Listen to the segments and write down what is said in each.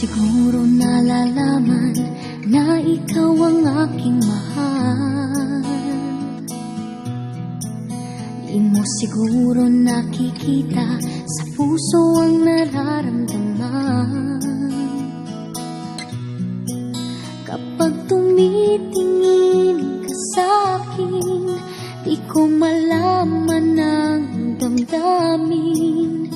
siguro nalalaman na ikaw ang aking mahal. Di mo siguro nakikita sa puso ang nararamdaman. Kapag tumitingin ka sa'kin, di ko malaman ang damdamin.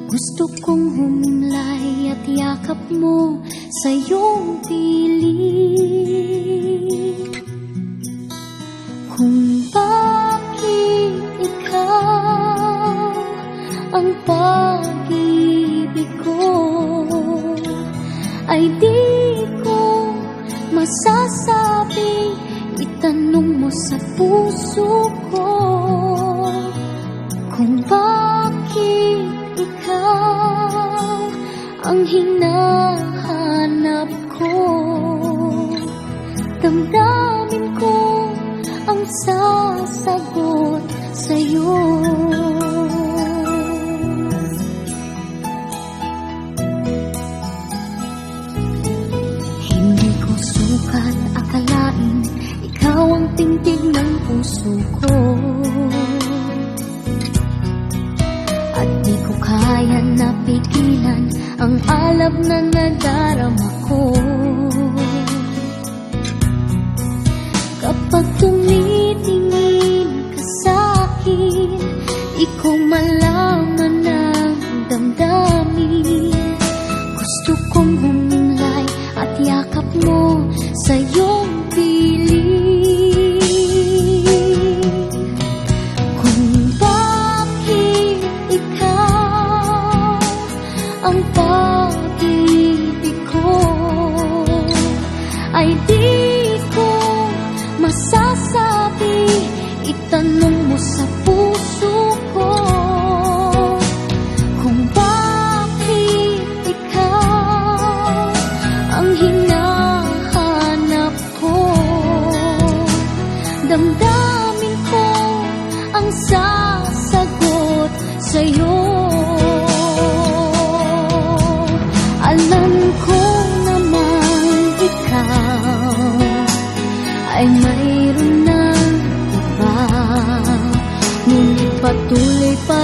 Gusto kong humimlay at yakap mo sa iyong piling. Kung bakit ikaw ang pag-ibig ko, ay di ko masasabi. Itanong mo sa puso ko kung bakit ikaw ang hinahanap ko. Damdamin ko ang sasagot sa'yo. Hindi ko sukat akalain ikaw ang tindig ng puso ko. At di ko kaya napigilan ang alab na nadarama ko. Kapag tumitingin ka sa'kin, di ko malaman ang damdamin. Gusto kong humimlay at yakap mo sa iyong piling. Kung bakit ikaw ang pag-ibig ko, ay di ko masasabi. Itanong mo sa puso ko kung bakit ikaw ang hinahanap ko. Damdamin ko ang sasagot sa'yo. Alam ko naman ikaw ay mayroon ng iba, ngunit patuloy pa